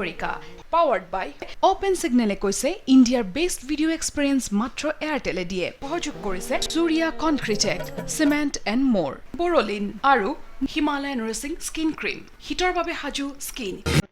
Sagarika powered বাই open সিগনেলে কৈছে ইণ্ডিয়াৰ best video' experience মাত্ৰ এয়াৰটেলে দিয়ে সহযোগ কৰিছে সূৰ্যা কনক্ৰিটেক্ট চিমেণ্ট এণ্ড মোৰ বৰলিন আৰু হিমালয়ান ৰেচিং স্কিন ক্ৰীম শীতৰ বাবে সাজু স্কিন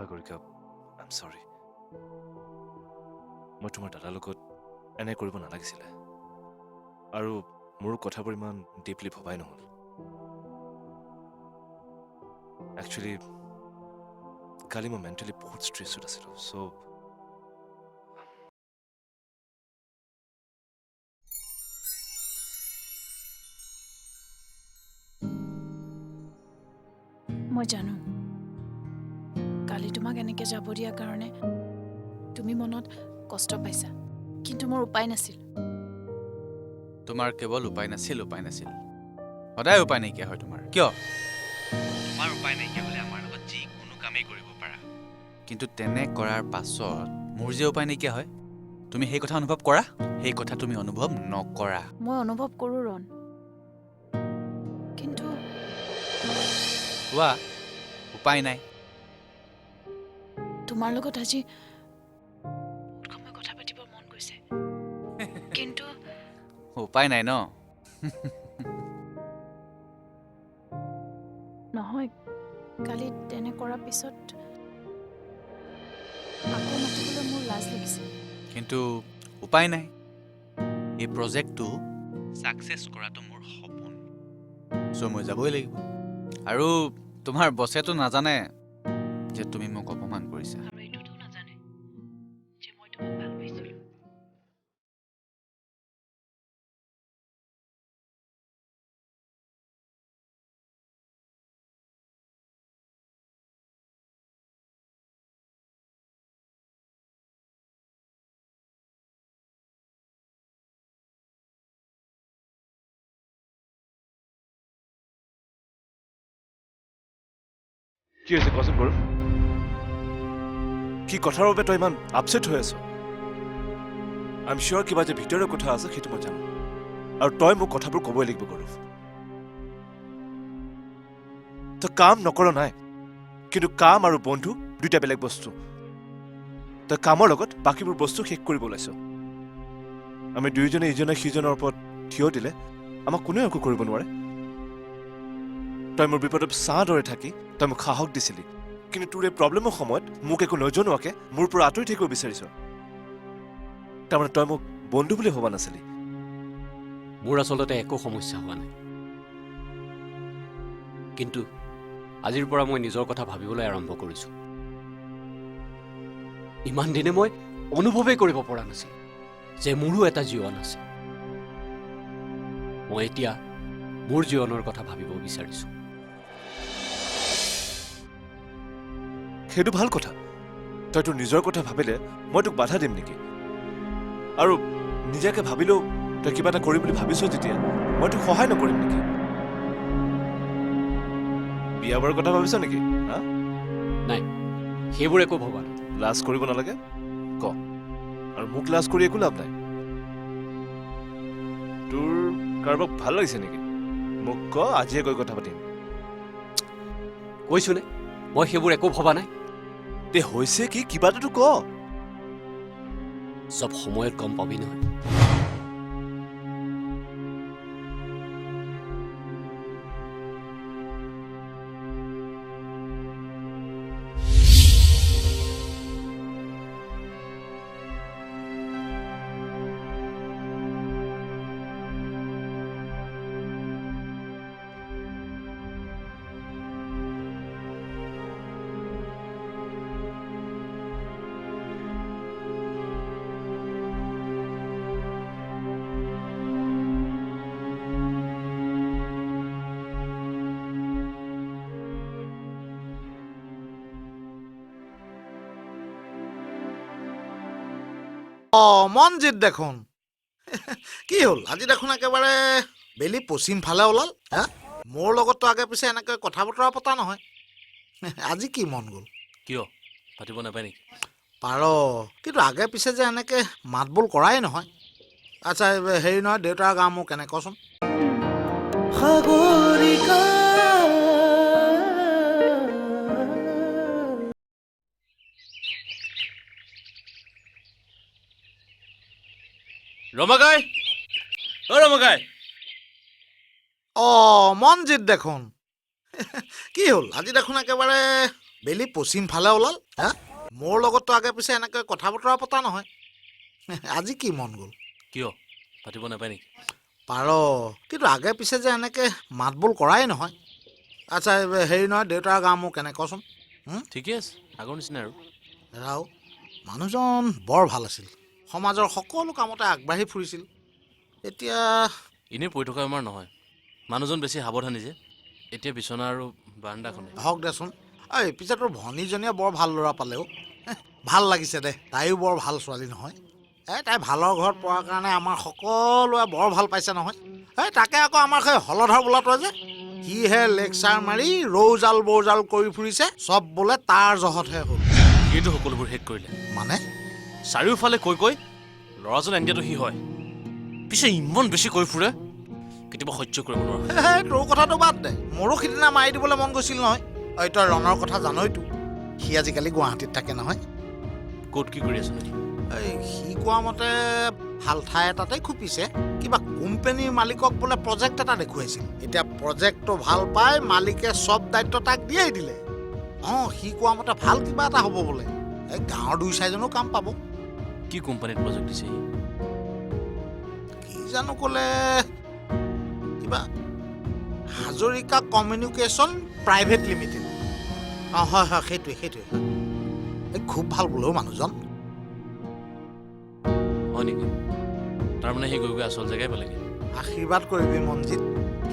সাগৰিকা আই এম চৰি মই তোমাৰ দাদাৰ লগত এনে কৰিব নালাগিছিলে আৰু মোৰ কথাবোৰ ইমান ডিপলি ভবাই নহ'ল একচুৱেলি কালি মই মেণ্টেলি বহুত ষ্ট্ৰেছত আছিলোঁ চ' মই জানো কালি তোমাক এনেকৈ যাব দিয়াৰ কাৰণে তুমি মনত কষ্ট পাইছা কিন্তু মোৰ উপায় নাছিল তোমাৰ কেৱল উপায় নাছিল সদায় উপায় নাইকিয়া হয় তোমাৰ কিয় তোমাৰ উপায় নাইকিয়া হ'লে আমাৰ লগত যিকোনো কামেই কৰিব পাৰা কিন্তু তেনে কৰাৰ পাছত মোৰ যে উপায় নাইকিয়া হয় তুমি সেই কথা অনুভৱ কৰা সেই কথা তুমি অনুভৱ নকৰা মই অনুভৱ কৰোঁ ৰণ কিন্তু উপায় নাই তোমাৰ লগত আজি সময় কথা পাতিব মন গৈছে কিন্তু উপায় নাই ন নহয় কালি তেনে কৰাৰ পিছত আকৌ মাতিবলৈ মোৰ লাজ লাগিছে কিন্তু উপায় নাই এই প্ৰজেক্টটো ছাকচেছ কৰাটো মোৰ সপোন চ' মই যাবই লাগিব আৰু তোমাৰ বছেতো নাজানে যে তুমি মোক অপমান কৰিছা আৰু এইটোতো নাজানে যে মই তোমাক ভাল পাইছিলোঁ কি হৈছে কোৱাচোন গৌৰৱ কি কথাৰ বাবে তই ইমান আপছেট হৈ আছ আই এম চিয়ৰ কিবা যে ভিতৰৰ কথা আছে সেইটো মই জানো আৰু তই মোক কথাবোৰ ক'বই লাগিব গৌৰৱ তই কাম নকৰ নাই কিন্তু কাম আৰু বন্ধু দুইটা বেলেগ বস্তু তই কামৰ লগত বাকীবোৰ বস্তু শেষ কৰিব ওলাইছ আমি দুয়োজনে ইজনে সিজনৰ ওপৰত থিয় দিলে আমাক কোনেও একো কৰিব নোৱাৰে তই মোৰ বিপদত ছাঁ দৰে থাকি তই মোক সাহস দিছিলি কিন্তু তোৰ এই প্ৰব্লেমৰ সময়ত মোক একো নজনোৱাকে মোৰ পৰা আঁতৰি থাকিব বিচাৰিছ তাৰমানে তই মোক বন্ধু বুলি ভবা নাছিলি মোৰ আচলতে একো সমস্যা হোৱা নাই কিন্তু আজিৰ পৰা মই নিজৰ কথা ভাবিবলৈ আৰম্ভ কৰিছোঁ ইমান দিনে মই অনুভৱেই কৰিব পৰা নাছিল যে মোৰো এটা জীৱন আছে মই এতিয়া মোৰ জীৱনৰ কথা ভাবিব বিচাৰিছোঁ সেইটো ভাল কথা তই তোৰ নিজৰ কথা ভাবিলে মই তোক বাধা দিম নেকি আৰু নিজাকে ভাবিলেও তই কিবা এটা কৰিম বুলি ভাবিছ যেতিয়া মই তোক সহায় নকৰিম নেকি বিয়া বাৰৰ কথা ভাবিছ নেকি হা নাই সেইবোৰ একো ভবা নাই লাজ কৰিব নালাগে ক আৰু মোক লাজ কৰি একো লাভ নাই তোৰ কাৰোবাক ভাল লাগিছে নেকি মোক ক আজিয়ে গৈ কথা পাতিম কৈছোনে মই সেইবোৰ একো ভবা নাই তে হৈছে কি কিবা এটাতো ক চব সময়ত গম পাবি নহয় মনজিত দেখোন কি হ'ল আজি দেখোন একেবাৰে বেলি পশ্চিম ফালে ওলাল হা মোৰ লগততো আগে পিছে এনেকৈ কথা বতৰা পতা নহয় আজি কি মন গ'ল কিয় পাতিব নাপায় নেকি পাৰ কিন্তু আগে পিছে যে এনেকৈ মাত বোল কৰাই নহয় আচ্ছা হেৰি নহয় দেউতাৰ গা মোৰ কেনে কচোন ৰমাকাই ৰমাকাই মনজিত দেখোন কি হ'ল আজি দেখোন একেবাৰে বেলি পশ্চিম ফালে ওলাল হা মোৰ লগততো আগে পিছে এনেকৈ কথা বতৰা পতা নহয় আজি কি মন গ'ল কিয় পাতিব নাপায় নেকি পাৰ কিন্তু আগে পিছে যে এনেকৈ মাত বোল কৰাই নহয় আচ্ছা হেৰি নহয় দেউতাৰ গা মোৰ কেনে কচোন ঠিকে আছে আগৰ নিচিনা আৰু ৰাও মানুহজন বৰ ভাল আছিল সমাজৰ সকলো কামতে আগবাঢ়ি ফুৰিছিল এতিয়া এনেই পৰি থকা বেমাৰ নহয় মানুহজন বেছি সাৱধানী যে এতিয়া বিচনা আৰু বাৰাণ্ডাখনে হওক দেচোন এই পিছে তোৰ ভনীজনীয়ে বৰ ভাল ল'ৰা পালেও ভাল লাগিছে দে তাইও বৰ ভাল ছোৱালী নহয় তাই ভালৰ ঘৰত পৰাৰ কাৰণে আমাৰ সকলোৱে বৰ ভাল পাইছে নহয় তাকে আকৌ আমাৰ সেই হলধৰ বোলাটোৱে যে সিহে লেকচাৰ মাৰি ৰৌজাল বৌজাল কৰি ফুৰিছে চব বোলে তাৰ জহতহে হ'ল সেইটো সকলোবোৰ শেষ কৰিলে মানে চাৰিওফালে কৈ কৈ ল'ৰাজন এনডিয়াটো সি হয় পিছে ইমান বেছি কৈ ফুৰে কেতিয়াবা সহ্য কৰিব নোৱাৰো তোৰ কথাটো বাদ দে মোৰো সিদিনা মাৰি দিবলৈ মন গৈছিল নহয় তই ৰণৰ কথা জানইতো সি আজিকালি গুৱাহাটীত থাকে নহয় ক'ত কি কৰি আছে নেকি সি কোৱা মতে ভাল ঠাই এটাতে খুপিছে কিবা কোম্পানীৰ মালিকক বোলে প্ৰজেক্ট এটা দেখুৱাইছিল এতিয়া প্ৰজেক্টটো ভাল পাই মালিকে চব দায়িত্ব তাক দিয়াই দিলে সি কোৱা মতে ভাল কিবা এটা হ'ব বোলে গাঁৱৰ 2-4জনো কাম পাব কি কোম্পানীত প্ৰজেক্ট দিছে কি জানো ক'লে কিবা হাজৰিকা কমিউনিকেশ্যন প্ৰাইভেট লিমিটেড হয় হয় সেইটোৱে খুব ভাল বোলেও মানুহজন হয় নেকি তাৰমানে সি গৈ গৈ আচল জেগাই পালেগৈ আশীৰ্বাদ কৰিবি মনজিত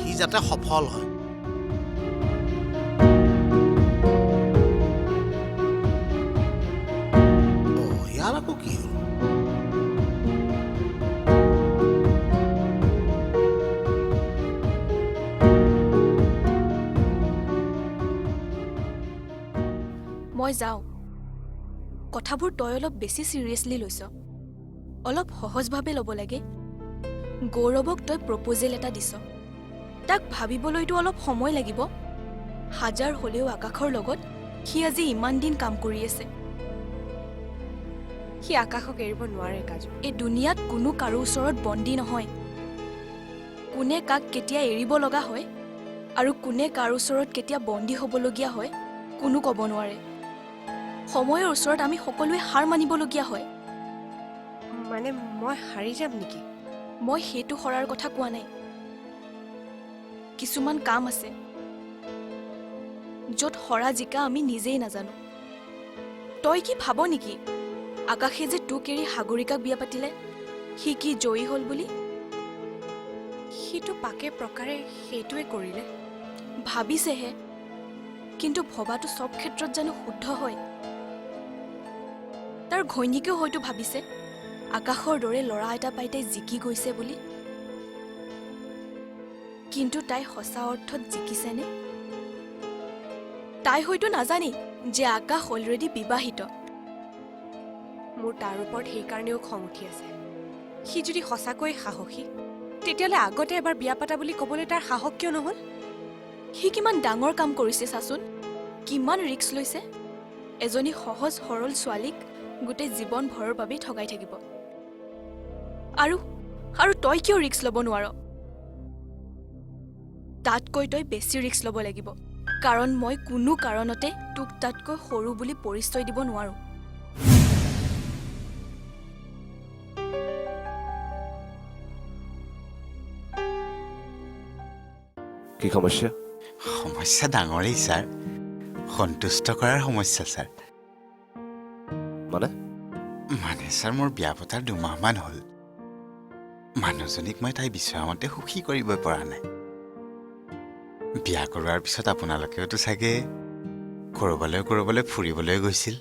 সি যাতে সফল হয় ইয়াৰ আকৌ কি হ'ল মই যাওঁ কথাবোৰ তই অলপ বেছি চিৰিয়াছলি লৈছ অলপ সহজভাৱে ল'ব লাগে গৌৰৱক তই প্ৰপ'জেল এটা দিছ তাক ভাবিবলৈতো অলপ সময় লাগিব হাজাৰ হ'লেও আকাশৰ লগত সি আজি ইমান দিন কাম কৰি আছে সি আকাশক এৰিব নোৱাৰে কাজু এই দুনিয়াত কোনো কাৰো ওচৰত বন্দী নহয় কোনে কাক কেতিয়া এৰিব লগা হয় আৰু কোনে কাৰ ওচৰত কেতিয়া বন্দী হ'বলগীয়া হয় কোনো ক'ব নোৱাৰে সময়ৰ ওচৰত আমি সকলোৱে হাৰ মানিবলগীয়া হয় মানে মই হাৰি যাম নেকি মই সেইটো হৰাৰ কথা কোৱা নাই কিছুমান কাম আছে য'ত হৰা জিকা আমি নিজেই নাজানো তই কি ভাব নেকি আকাশে যে তোক এৰি সাগৰিকাক বিয়া পাতিলে সি কি জয়ী হ'ল বুলি সিটো পাকে প্ৰকাৰে সেইটোৱে কৰিলে ভাবিছেহে কিন্তু ভবাটো সব ক্ষেত্ৰত জানো শুদ্ধ হয় তাৰ ঘৈণীকেও হয়তো ভাবিছে আকাশৰ দৰে ল'ৰা এটা পাই তাই জিকি গৈছে বুলি কিন্তু তাই সঁচা অৰ্থত জিকিছেনে তাই হয়তো নাজানে যে আকাশ অলৰেডি বিবাহিত মোৰ তাৰ ওপৰত সেইকাৰণেও খং উঠি আছে সি যদি সঁচাকৈ সাহসী তেতিয়াহ'লে আগতে এবাৰ বিয়া পাতা বুলি ক'বলৈ তাৰ সাহস কিয় নহ'ল সি কিমান ডাঙৰ কাম কৰিছে চাচোন কিমান ৰিস্ক লৈছে এজনী সহজ সৰল ছোৱালীক গোটেই জীৱন ভৰৰ বাবে ঠগাই থাকিব আৰু তই কিয় ৰিস্ক ল'ব নোৱাৰ তাতকৈ তই বেছি ৰিস্ক ল'ব লাগিব কাৰণ মই কোনো কাৰণতে তোক তাতকৈ সৰু বুলি পৰিচয় দিব নোৱাৰো কি সমস্যা সমস্যা ডাঙৰেই ছাৰ সন্তুষ্ট কৰাৰ সমস্যা ছাৰ মানে ছাৰ মোৰ বিয়া পতাৰ 2 মাহমান হ'ল মানুহজনীক মই তাই বিচৰা মতে সুখী কৰিব পৰা নাই বিয়া কৰোৱাৰ পিছত আপোনালোকেওতো চাগে কৰবালৈ ফুৰিবলৈ গৈছিল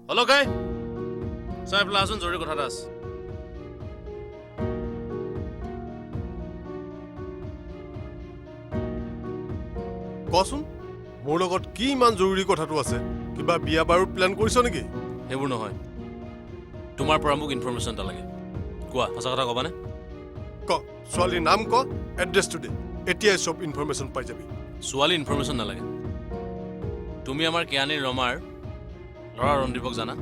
হেল্ল' গাই চাই পেলাই আছোন জৰুৰী কথা এটা আছে কচোন মোৰ লগত কি ইমান জৰুৰী কথাটো আছে কিবা বিয়া বাৰুৰ প্লেন কৰিছ নেকি সেইবোৰ নহয় তোমাৰ পৰা মোক ইনফৰমেশ্যন এটা লাগে কোৱা সঁচা কথা ক'বানে ক ছোৱালীৰ নাম ক এড্ৰেছটো দে এতিয়াই চব ইনফৰমেশ্যন পাই যাবি ছোৱালী ইনফৰমেশ্যন নালাগে তুমি আমাৰ কেয়ানীৰ ৰমাৰ ল'ৰা ৰন্দীপক জানা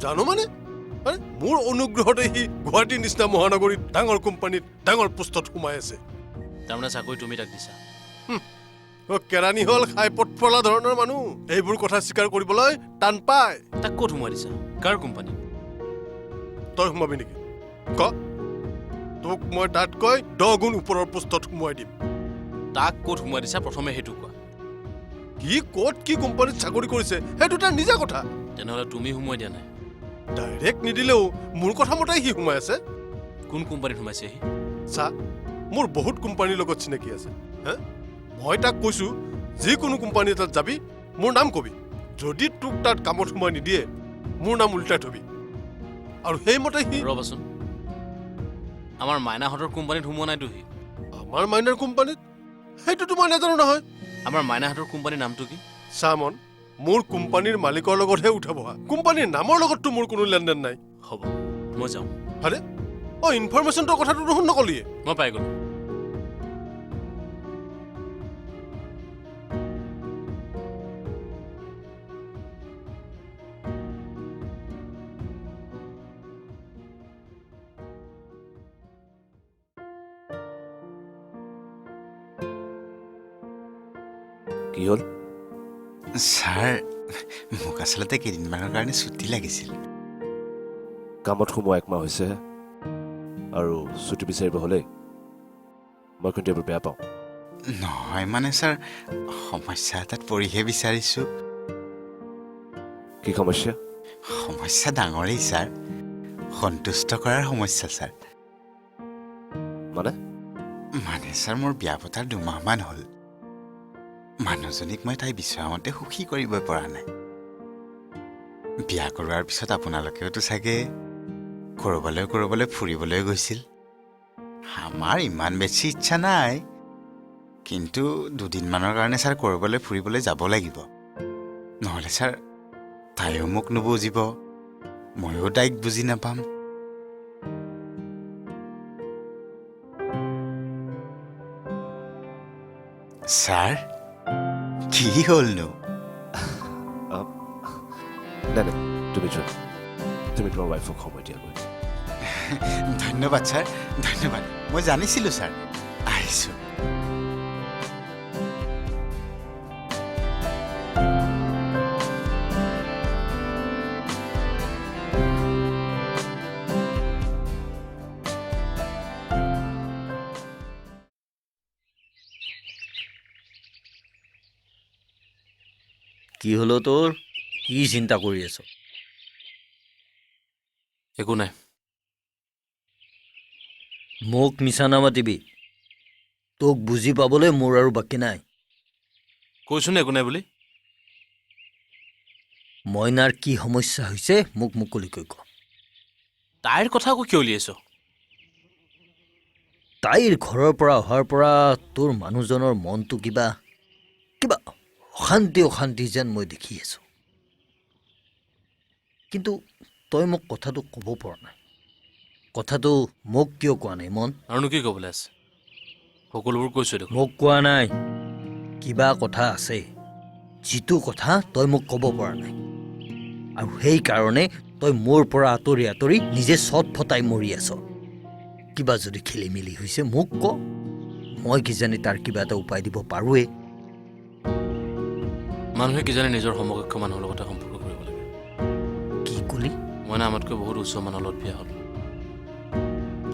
জানো মানে আৰে মোৰ অনুগ্ৰহতে সি গুৱাহাটীৰ নিচিনা মহানগৰীত ডাঙৰ কোম্পানীত ডাঙৰ পোষ্টত সোমাই আছে তাৰমানে চাকৰি তুমি তাক দিছা কেৰাণী হ'ল খাই পট ফলা ধৰণৰ মানুহ এইবোৰ কথা স্বীকাৰ কৰিবলৈ টান পায় তাক ক'ত সোমাই দিছা কাৰ কোম্পানী তই সোমাবি নেকি ক তোক মই তাতকৈ 10 গুণ ওপৰৰ পোষ্টত সোমোৱাই দিম তাক ক'ত সোমাই দিছা প্ৰথমে সেইটো কোৱা কি ক'ত কি কোম্পানীত চাকৰি কৰিছে সেইটো তাৰ নিজা কথা তেনেহ'লে তুমি সোমাই দিয়া নাই ডাইৰেক্ট নিদিলেও মোৰ কথা মতে সি সোমাই আছে কোন কোম্পানীত সোমাইছে সি চা মোৰ বহুত কোম্পানীৰ লগত চিনাকি আছে হা মই তাক কৈছো যিকোনো কোম্পানী এটাত যাবি মোৰ নাম কবি যদি তোক তাত কামত সোমাই নিদিয়ে মোৰ নাম উল্টাই থবি আৰু সেইমতে সি ৰ'বাচোন আমাৰ মাইনাহঁতৰ কোম্পানীত সোমোৱা নাইতো সি আমাৰ মাইনাৰ কোম্পানীত সেইটোতো মই নাজানো নহয় আমাৰ মাইনাহঁতৰ কোম্পানীৰ নামটো কি চামন মোৰ কোম্পানীৰ মালিকৰ লগতহে উঠা বহা কোম্পানীৰ নামৰ লগততো মোৰ কোনো লেনদেন নাই হ'ব মই যাওঁ আৰে ইনফৰমেশ্যনটোৰ কথাটো দেখোন নকলিয়ে মই পাই গ'লো কি হ'ল ছাৰ মোক আচলতে কেইদিনমানৰ কাৰণে ছুটি লাগিছিল কামত সোমোৱা 1 মাহ হৈছে আৰু ছুটি বিচাৰিব হ'লেই মই কিন্তু এইবোৰ বেয়া পাওঁ নহয় মানে ছাৰ সমস্যা এটাত পৰিহে বিচাৰিছোঁ কি সমস্যা সমস্যা ডাঙৰেই ছাৰ সন্তুষ্ট কৰাৰ সমস্যা ছাৰ মানে ছাৰ মোৰ বিয়া পতাৰ 2 মাহমান হ'ল মানুহজনীক মই তাই বিচৰা মতে সুখী কৰিব পৰা নাই বিয়া কৰোৱাৰ পিছত আপোনালোকেওতো চাগে কৰবালৈ ফুৰিবলৈ গৈছিল আমাৰ ইমান বেছি ইচ্ছা নাই কিন্তু 2 দিনমানৰ কাৰণে ছাৰ কৰবালৈ ফুৰিবলৈ যাব লাগিব নহ'লে ছাৰ তাইও মোক নুবুজিব ময়ো তাইক বুজি নাপাম ছাৰ কি হ'লনো নাই নাই তুমি যোৱা তুমি তোমাৰ ৱাইফক সময় দিয়াগৈ ধন্যবাদ ছাৰ ধন্যবাদ মই জানিছিলোঁ ছাৰ আহিছোঁ কি হলো তোৰ কি চিন্তা কৰি আছ একো নাই মোক মিছা নামাতিবি তোক বুজি পাবলৈ মোৰ আৰু বাকী নাই কৈছোন একো নাই বুলি মইনাৰ কি সমস্যা হৈছে মোক মুকলিকৈ ক তাইৰ কথা আকৌ কিয় উলিয়াইছ তাইৰ ঘৰৰ পৰা অহাৰ পৰা তোৰ মানুহজনৰ মনটো কিবা অশান্তি যেন মই দেখি আছো কিন্তু তই মোক কথাটো ক'ব পৰা নাই কথাটো মোক কিয় কোৱা নাই মন আৰুনো কি ক'বলৈ আছে সকলোবোৰ কৈছো দেখোন মোক কোৱা নাই কিবা কথা আছে যিটো কথা তই মোক ক'ব পৰা নাই আৰু সেইকাৰণে তই মোৰ পৰা আঁতৰি নিজে চট ফটাই মৰি আছ কিবা যদি খেলি মেলি হৈছে মোক ক মই কিজানি তাৰ কিবা এটা উপায় দিব পাৰোঁৱে মানুহে কিজানি নিজৰ সমকক্ষ মানুহৰ লগতে সম্পৰ্ক কৰিব লাগে কি কলি মই না আমাতকৈ বহুত উচ্চ মানুহৰ লগত বিয়া হ'ল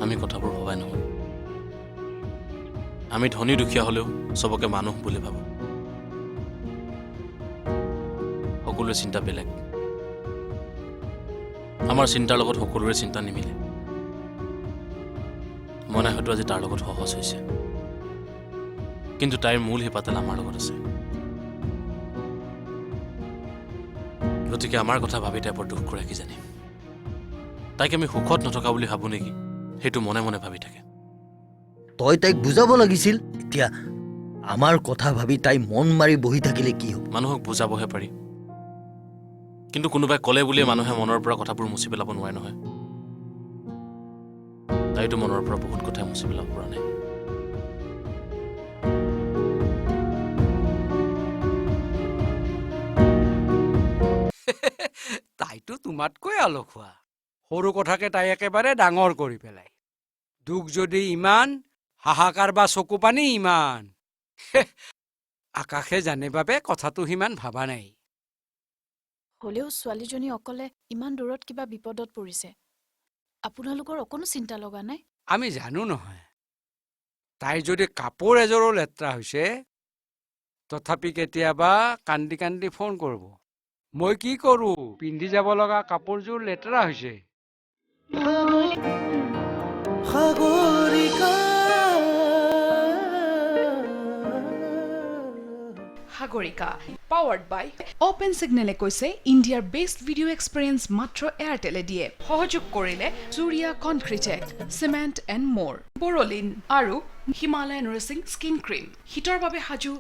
আমি কথাবোৰ ভবাই নহ'ল আমি ধনী দুখীয়া হ'লেও চবকে মানুহ বুলি ভাবোঁ সকলোৰে চিন্তা বেলেগ আমাৰ চিন্তাৰ লগত সকলোৰে চিন্তা নিমিলে মনে হয়তো আজি তাৰ লগত সহজ হৈছে কিন্তু তাইৰ মূল শিপাতেল আমাৰ লগত আছে গতিকে আমাৰ কথা ভাবি তাই বৰ দুখ কৰে কি জানি তাইক আমি সুখত নথকা বুলি ভাবোঁ নেকি সেইটো মনে মনে ভাবি থাকে তই তাইক বুজাব লাগিছিল এতিয়া আমাৰ কথা ভাবি তাই মন মাৰি বহি থাকিলে কি হ'ব মানুহক বুজাবহে পাৰি কিন্তু কোনোবাই ক'লে বুলিয়ে মানুহে মনৰ পৰা কথাবোৰ মুচি পেলাব নোৱাৰে নহয় তাইতো মনৰ পৰা বহুত কথা মুচি পেলাব পৰা নাই তাইতো তোমাতকৈ আলসুৱা সৰু কথাকে তাই একেবাৰে ডাঙৰ কৰি পেলাই দুখ যদি ইমান হাহাকাৰ বা চকু পানী ইমান আকাশে জানে বাবে কথাটো সিমান ভাবা নাই হ'লেও ছোৱালীজনী অকলে ইমান দূৰত কিবা বিপদত পৰিছে আপোনালোকৰ অকণো চিন্তা লগা নাই আমি জানো নহয় তাইৰ যদি কাপোৰ এযোৰো লেতেৰা হৈছে তথাপি কেতিয়াবা কান্দি কান্দি ফোন কৰিব মই কি কৰো পিন্ধি যাব লগা কাপোৰযোৰ লেতেৰা হৈছে সাগৰিকা পাৱাৰ্ড বাই অপেন সিগনেলে কৈছে ইণ্ডিয়াৰ বেষ্ট ভিডিঅ' এক্সপিৰিয়েঞ্চ মাত্ৰ এয়াৰটেলে দিয়ে সহযোগ কৰিলে চুৰিয়া কনক্ৰিটেক চিমেণ্ট এণ্ড মোৰ বৰলিন আৰু হিমালয়ান ৰেচিং স্কিন ক্ৰীম শীতৰ বাবে সাজু